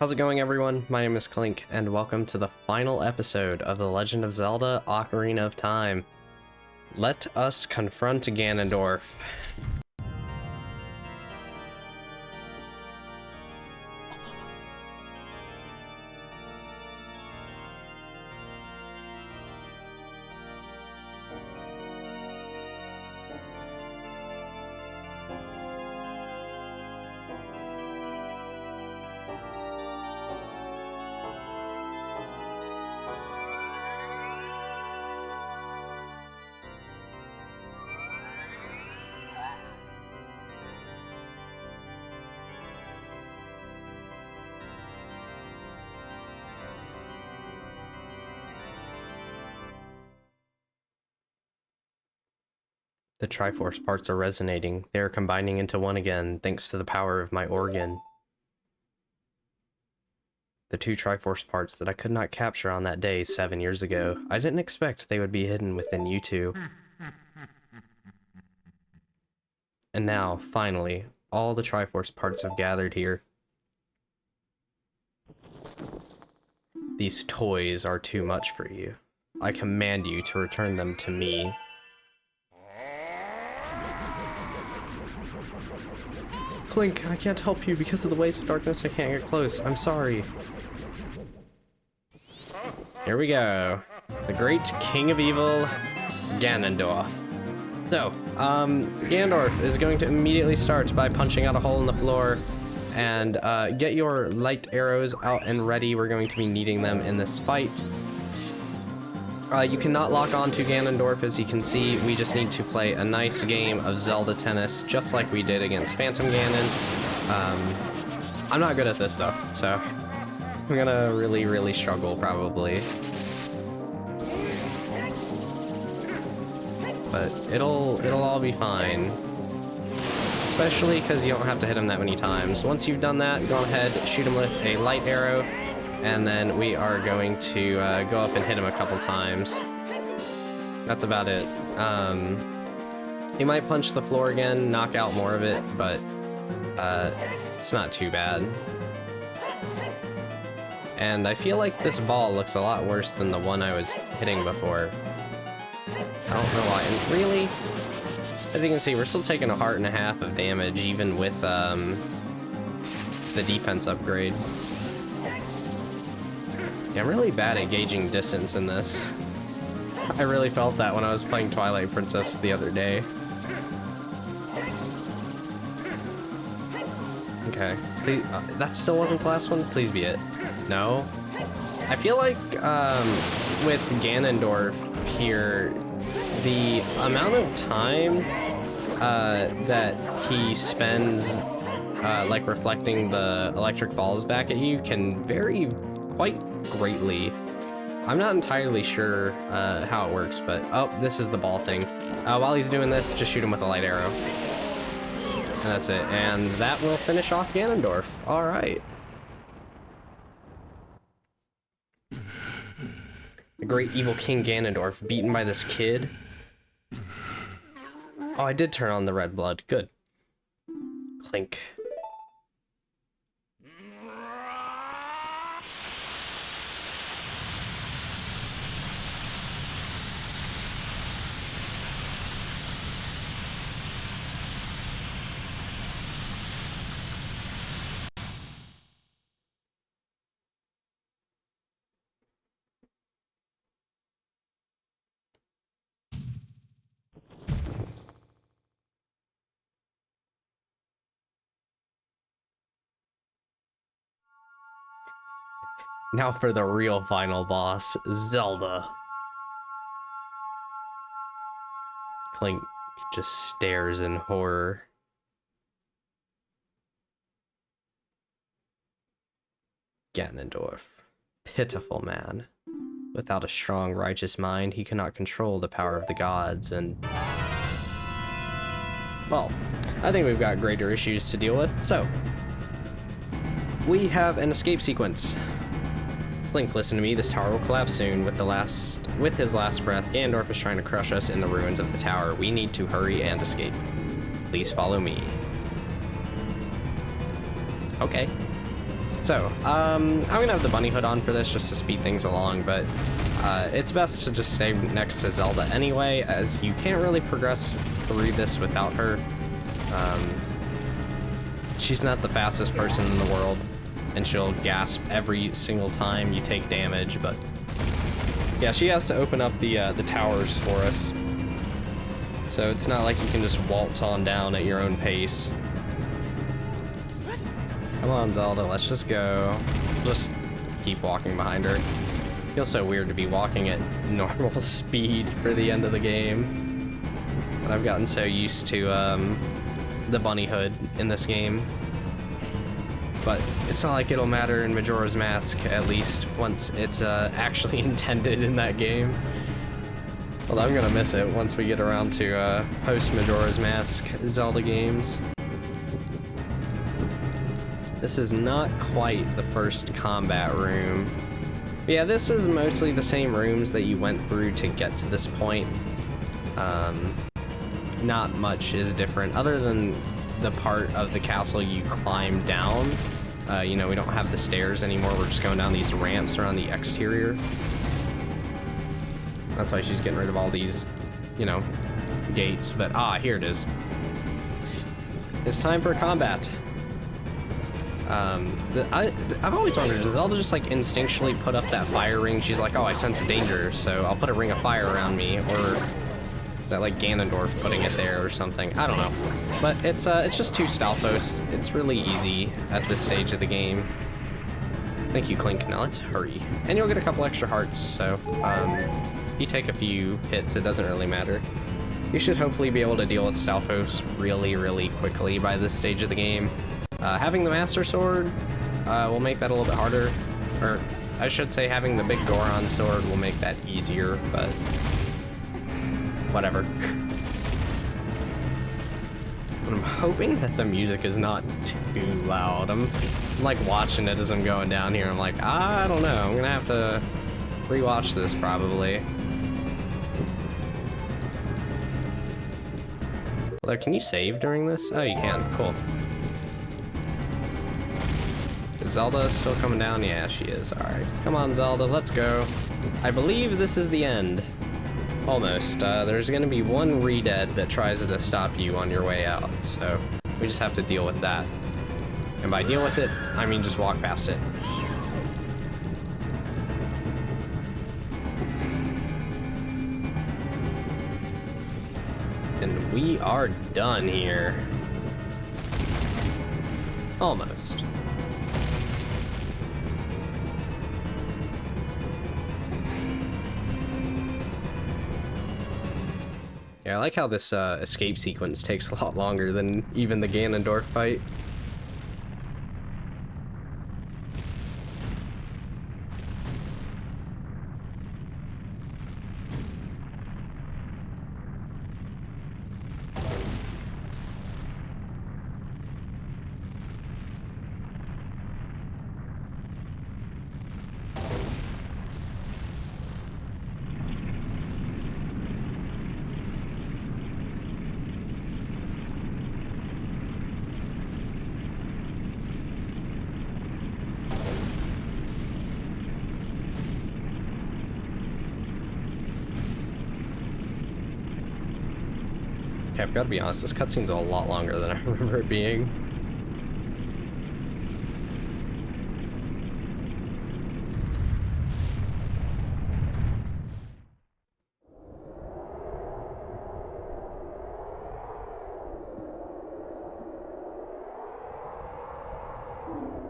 How's it going, everyone? My name is Clink, and welcome to the final episode of The Legend of Zelda: Ocarina of Time. Let us confront Ganondorf. The Triforce parts are resonating. They are combining into one again, thanks to the power of my organ. The two Triforce parts that I could not capture on that day 7 years ago. I didn't expect they would be hidden within you two. And now, finally, all the Triforce parts have gathered here. These toys are too much for you. I command you to return them to me. Clink, I can't help you because of the waves of darkness. I can't get close. I'm sorry. Here we go. The great King of Evil, Ganondorf. So, Ganondorf is going to immediately start by punching out a hole in the floor and get your light arrows out and ready. We're going to be needing them in this fight. You cannot lock on to Ganondorf, as you can see. We just need to play a nice game of Zelda tennis, just like we did against Phantom Ganon. I'm not good at this though, so I'm gonna really struggle probably. But it'll all be fine. Especially because you don't have to hit him that many times. Once you've done that, go ahead, shoot him with a light arrow. And then we are going to go up and hit him a couple times. That's about it. He might punch the floor again, knock out more of it, but it's not too bad. And I feel like this ball looks a lot worse than the one I was hitting before. I don't know why. And really, as you can see, we're still taking 1.5 hearts of damage, even with the defense upgrade. Yeah, I'm really bad at gauging distance in this. I really felt that when I was playing Twilight Princess the other day. Okay, please, that still wasn't the last one? Please be it. No? I feel like with Ganondorf here, the amount of time that he spends like reflecting the electric balls back at you can vary quite greatly. I'm not entirely sure how it works, but oh, this is the ball thing. While he's doing this, just shoot him with a light arrow. And that's it. And that will finish off Ganondorf. All right. The great evil King Ganondorf beaten by this kid. Oh, I did turn on the red blood. Good. Clink. Now for the real final boss, Zelda. Clink just stares in horror. Ganondorf. Pitiful man. Without a strong, righteous mind, he cannot control the power of the gods, and... well, I think we've got greater issues to deal with, so... we have an escape sequence. Link, listen to me, this tower will collapse soon. With his last breath, Ganondorf is trying to crush us in the ruins of the tower. We need to hurry and escape. Please follow me. Okay. So, I'm gonna have the bunny hood on for this just to speed things along, but it's best to just stay next to Zelda anyway, as you can't really progress through this without her. She's not the fastest person in the world, and she'll gasp every single time you take damage, but yeah, she has to open up the towers for us. So it's not like you can just waltz on down at your own pace. Come on, Zelda, let's just go. Just keep walking behind her. Feels so weird to be walking at normal speed for the end of the game. But I've gotten so used to the bunny hood in this game. But it's not like it'll matter in Majora's Mask, at least once it's actually intended in that game. Although I'm gonna miss it once we get around to post-Majora's Mask Zelda games. This is not quite the first combat room. But yeah, this is mostly the same rooms that you went through to get to this point. Not much is different, other than the part of the castle you climb down. You know, we don't have the stairs anymore, we're just going down these ramps around the exterior. That's why she's getting rid of all these, you know, gates, but here it is. It's time for combat. I've always wondered, does Zelda just like instinctually put up that fire ring? She's like, oh, I sense danger, so I'll put a ring of fire around me, or is that like Ganondorf putting it there or something? I don't know. But it's just 2 Stalfos. It's really easy at this stage of the game. Thank you, Clink. Now let's hurry. And you'll get a couple extra hearts, so if you take a few hits, it doesn't really matter. You should hopefully be able to deal with Stalfos really, really quickly by this stage of the game. Having the Master Sword will make that a little bit harder, or I should say having the big Goron Sword will make that easier, but whatever. I'm hoping that the music is not too loud. I'm like watching it as I'm going down here. I'm like, I don't know. I'm gonna have to rewatch this probably. Although, can you save during this? Oh, you can. Cool. Is Zelda still coming down? Yeah, she is. Alright. Come on, Zelda. Let's go. I believe this is the end. Almost. There's gonna be one re-dead that tries to stop you on your way out, so we just have to deal with that. And by deal with it, I mean just walk past it. And we are done here. Almost. Yeah, I like how this escape sequence takes a lot longer than even the Ganondorf fight. Okay, I've got to be honest, this cutscene's a lot longer than I remember it being.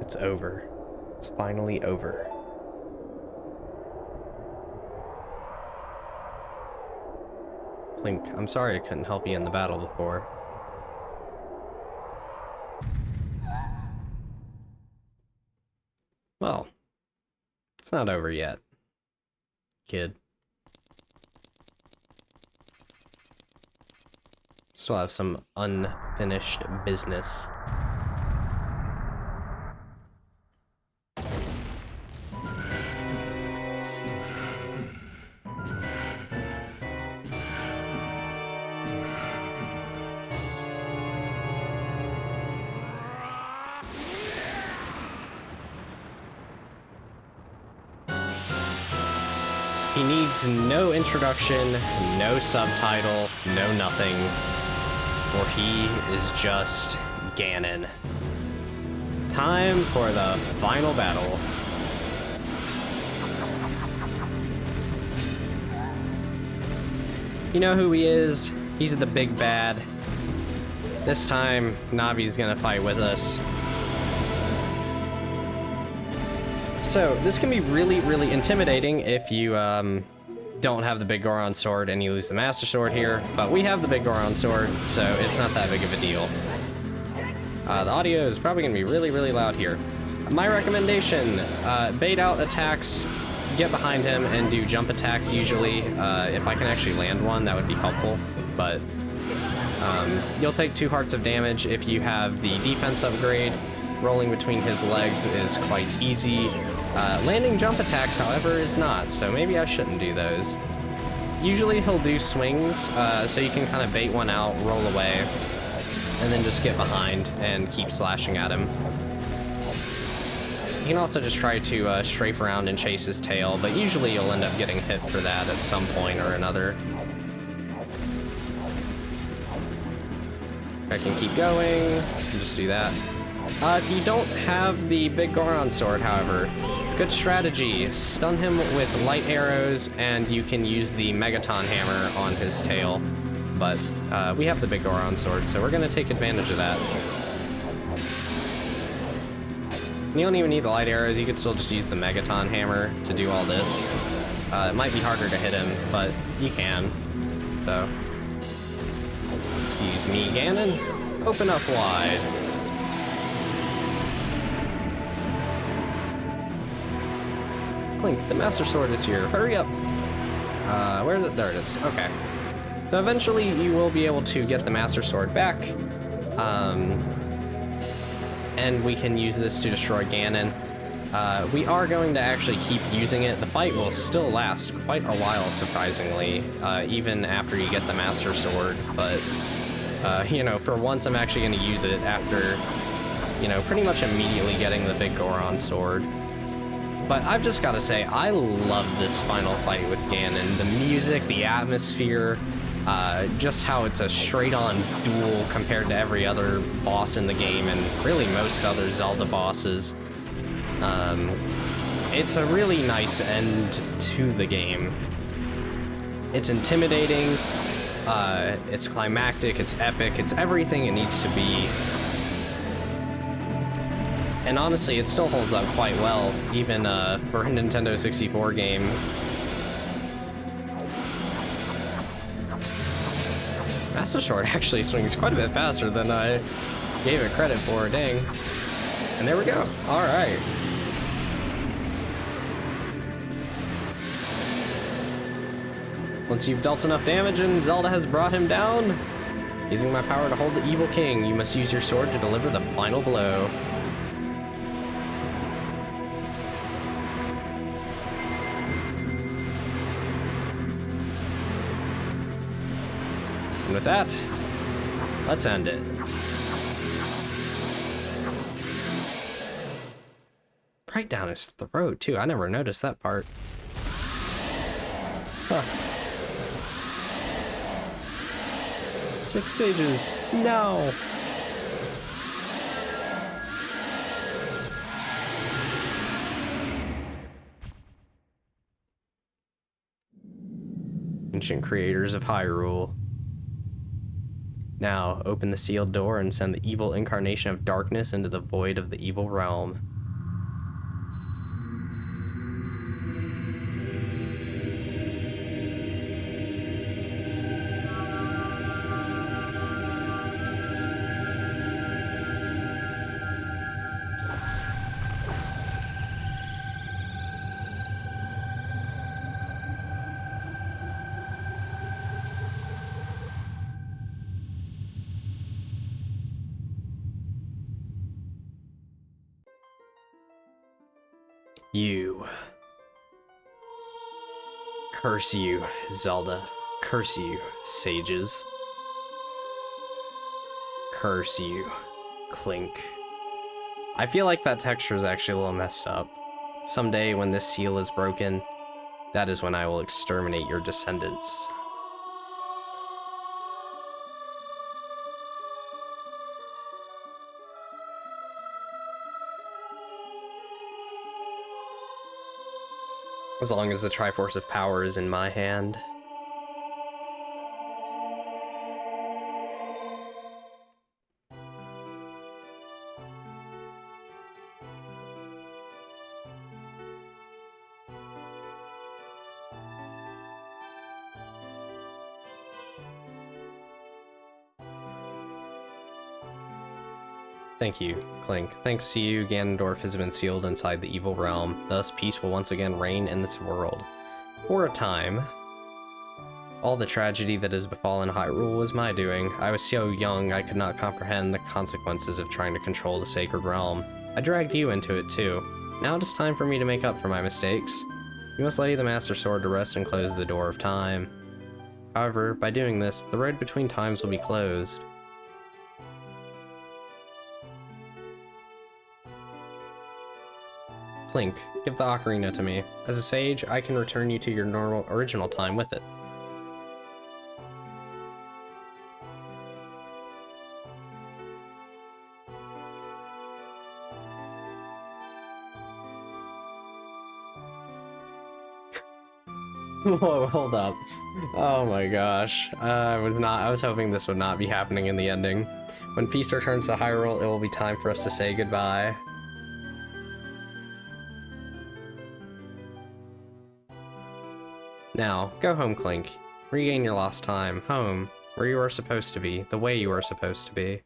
It's over. It's finally over. Clink, I'm sorry I couldn't help you in the battle before. Well, it's not over yet, kid. Still have some unfinished business. He needs no introduction, no subtitle, no nothing, for he is just Ganon. Time for the final battle. You know who he is? He's the big bad. This time, Navi's gonna fight with us. So, this can be really, really intimidating if you don't have the big Goron sword and you lose the Master Sword here, but we have the big Goron sword, so it's not that big of a deal. The audio is probably gonna be really, really loud here. My recommendation, bait out attacks, get behind him and do jump attacks usually. If I can actually land one, that would be helpful, but you'll take 2 hearts of damage if you have the defense upgrade. Rolling between his legs is quite easy. Landing jump attacks, however, is not, so maybe I shouldn't do those. Usually he'll do swings, so you can kind of bait one out, roll away, and then just get behind and keep slashing at him. You can also just try to strafe around and chase his tail, but usually you'll end up getting hit for that at some point or another. I can keep going, just do that. If you don't have the big Goron sword, however, good strategy. Stun him with light arrows, and you can use the Megaton hammer on his tail. But we have the big Goron sword, so we're going to take advantage of that. You don't even need the light arrows, you could still just use the Megaton hammer to do all this. It might be harder to hit him, but you can. So, excuse me, Ganon. Open up wide. Clink, the Master Sword is here. Hurry up. Where is it? There it is. Okay. So eventually you will be able to get the Master Sword back. And we can use this to destroy Ganon. We are going to actually keep using it. The fight will still last quite a while, surprisingly, even after you get the Master Sword. But, you know, for once I'm actually going to use it after, you know, pretty much immediately getting the big Goron sword. But I've just got to say, I love this final fight with Ganon. The music, the atmosphere, just how it's a straight-on duel compared to every other boss in the game, and really most other Zelda bosses. It's a really nice end to the game. It's intimidating, it's climactic, it's epic, it's everything it needs to be. And honestly, it still holds up quite well, even for a Nintendo 64 game. Master Sword actually swings quite a bit faster than I gave it credit for, dang. And there we go. Alright. Once you've dealt enough damage and Zelda has brought him down, using my power to hold the evil king, you must use your sword to deliver the final blow. And with that, let's end it. Right down his throat, too. I never noticed that part. Huh. 6 sages. No! Ancient creators of Hyrule. Now, open the sealed door and send the evil incarnation of darkness into the void of the evil realm. You. Curse you, Zelda. Curse you, sages. Curse you, Clink. I feel like that texture is actually a little messed up. Someday when this seal is broken, that is when I will exterminate your descendants. As long as the Triforce of Power is in my hand. Thank you, Clink. Thanks to you, Ganondorf has been sealed inside the evil realm. Thus, peace will once again reign in this world. For a time, all the tragedy that has befallen Hyrule was my doing. I was so young I could not comprehend the consequences of trying to control the sacred realm. I dragged you into it too. Now it is time for me to make up for my mistakes. You must lay the Master Sword to rest and close the door of time. However, by doing this, the road between times will be closed. Clink, give the ocarina to me. As a sage, I can return you to your normal original time with it. Whoa, hold up. Oh my gosh. I was hoping this would not be happening in the ending. When peace returns to Hyrule, it will be time for us to say goodbye. Now, go home, Clink. Regain your lost time. Home, where you are supposed to be, the way you are supposed to be.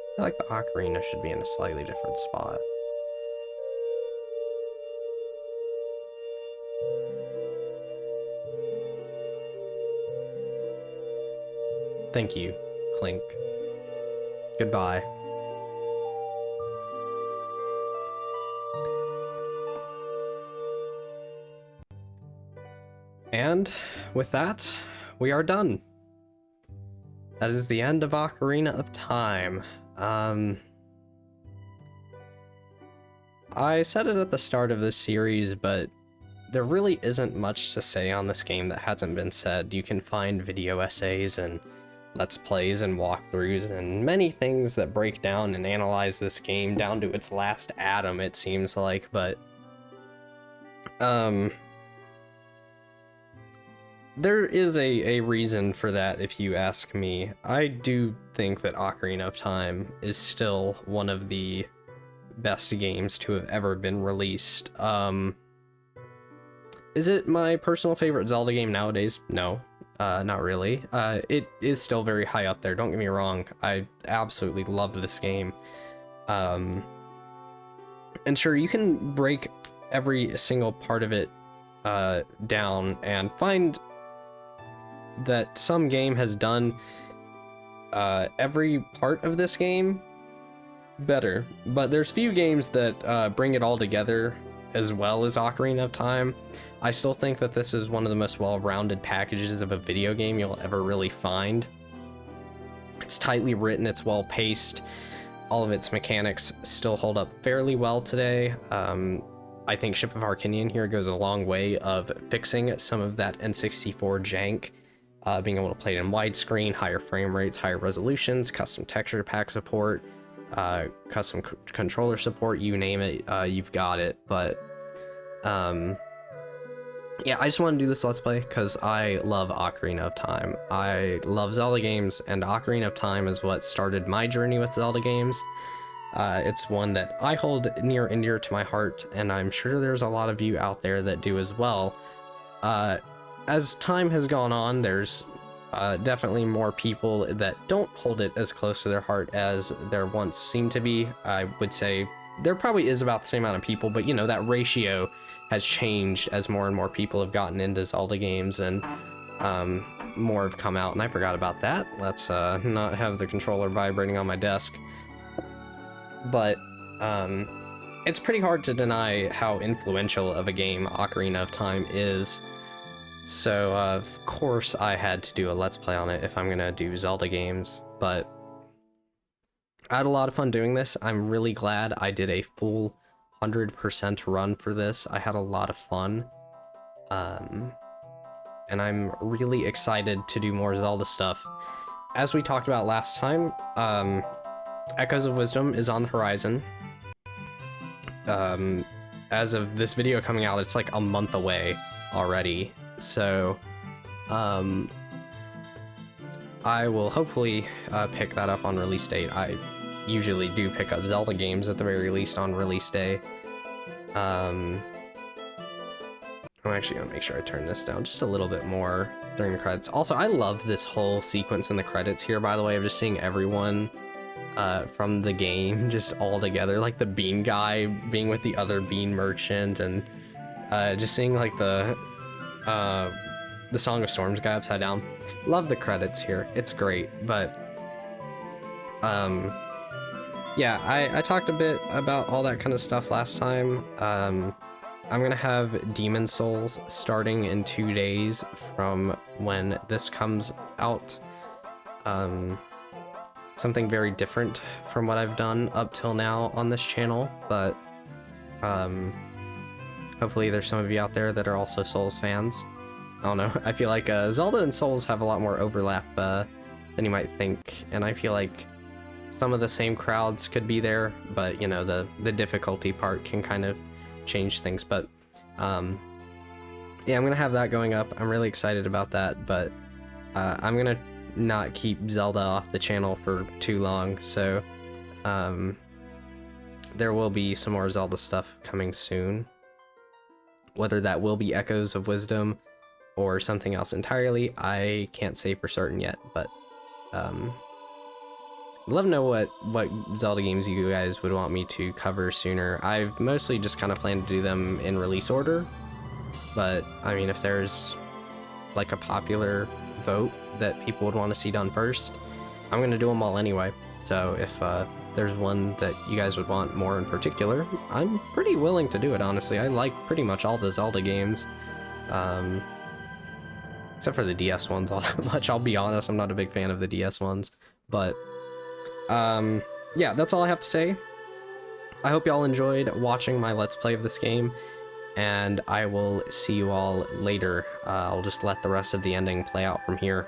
I feel like the ocarina should be in a slightly different spot. Thank you, Clink. Goodbye. And with that, we are done. That is the end of Ocarina of Time. I said it at the start of this series, but there really isn't much to say on this game that hasn't been said. You can find video essays and Let's Plays and walkthroughs and many things that break down and analyze this game down to its last atom, it seems like, but there is a reason for that, if you ask me. I do think that Ocarina of Time is still one of the best games to have ever been released. Is it my personal favorite Zelda game nowadays? No, not really. It is still very high up there, don't get me wrong. I absolutely love this game. And sure, you can break every single part of it down and find that some game has done every part of this game better, but there's few games that bring it all together as well as Ocarina of Time. I still think that this is one of the most well-rounded packages of a video game you'll ever really find. It's tightly written, it's well-paced, all of its mechanics still hold up fairly well today. I think Ship of Harkinian here goes a long way of fixing some of that N64 jank, being able to play it in widescreen, higher frame rates, higher resolutions, custom texture pack support, custom controller support, you name it, you've got it. But yeah, I just want to do this Let's Play because I love Ocarina of Time. I love Zelda games, and Ocarina of Time is what started my journey with Zelda games. It's one that I hold near and dear to my heart, and I'm sure there's a lot of you out there that do as well. As time has gone on, there's definitely more people that don't hold it as close to their heart as there once seemed to be. I would say there probably is about the same amount of people, but you know, that ratio has changed as more and more people have gotten into Zelda games, and more have come out, and I forgot about that. Let's not have the controller vibrating on my desk. But it's pretty hard to deny how influential of a game Ocarina of Time is. So, of course, I had to do a Let's Play on it if I'm gonna do Zelda games, but I had a lot of fun doing this. I'm really glad I did a full 100% run for this. I had a lot of fun. And I'm really excited to do more Zelda stuff. As we talked about last time, Echoes of Wisdom is on the horizon. As of this video coming out, it's like a month away already. So, I will hopefully pick that up on release date. I usually do pick up Zelda games at the very least on release day. I'm actually gonna make sure I turn this down just a little bit more during the credits. Also, I love this whole sequence in the credits here, by the way, of just seeing everyone from the game just all together, like the bean guy being with the other bean merchant, and just seeing like the Song of Storms guy upside down. Love the credits here, it's great. But yeah, I talked a bit about all that kind of stuff last time. I'm gonna have Demon Souls starting in 2 days from when this comes out. Something very different from what I've done up till now on this channel, but hopefully there's some of you out there that are also Souls fans. I don't know, I feel like Zelda and Souls have a lot more overlap than you might think, and I feel like some of the same crowds could be there, but you know, the difficulty part can kind of change things. But yeah, I'm gonna have that going up. I'm really excited about that, but I'm gonna not keep Zelda off the channel for too long, so there will be some more Zelda stuff coming soon. Whether that will be Echoes of Wisdom or something else entirely, I can't say for certain yet, but I'd love to know what Zelda games you guys would want me to cover sooner. I've mostly just kind of planned to do them in release order, but I mean, if there's like a popular vote that people would want to see done first, I'm going to do them all anyway. So if there's one that you guys would want more in particular, I'm pretty willing to do it, honestly. I like pretty much all the Zelda games, except for the DS ones all that much. I'll be honest, I'm not a big fan of the DS ones, but yeah, that's all I have to say. I hope y'all enjoyed watching my Let's Play of this game, and I will see you all later. I'll just let the rest of the ending play out from here.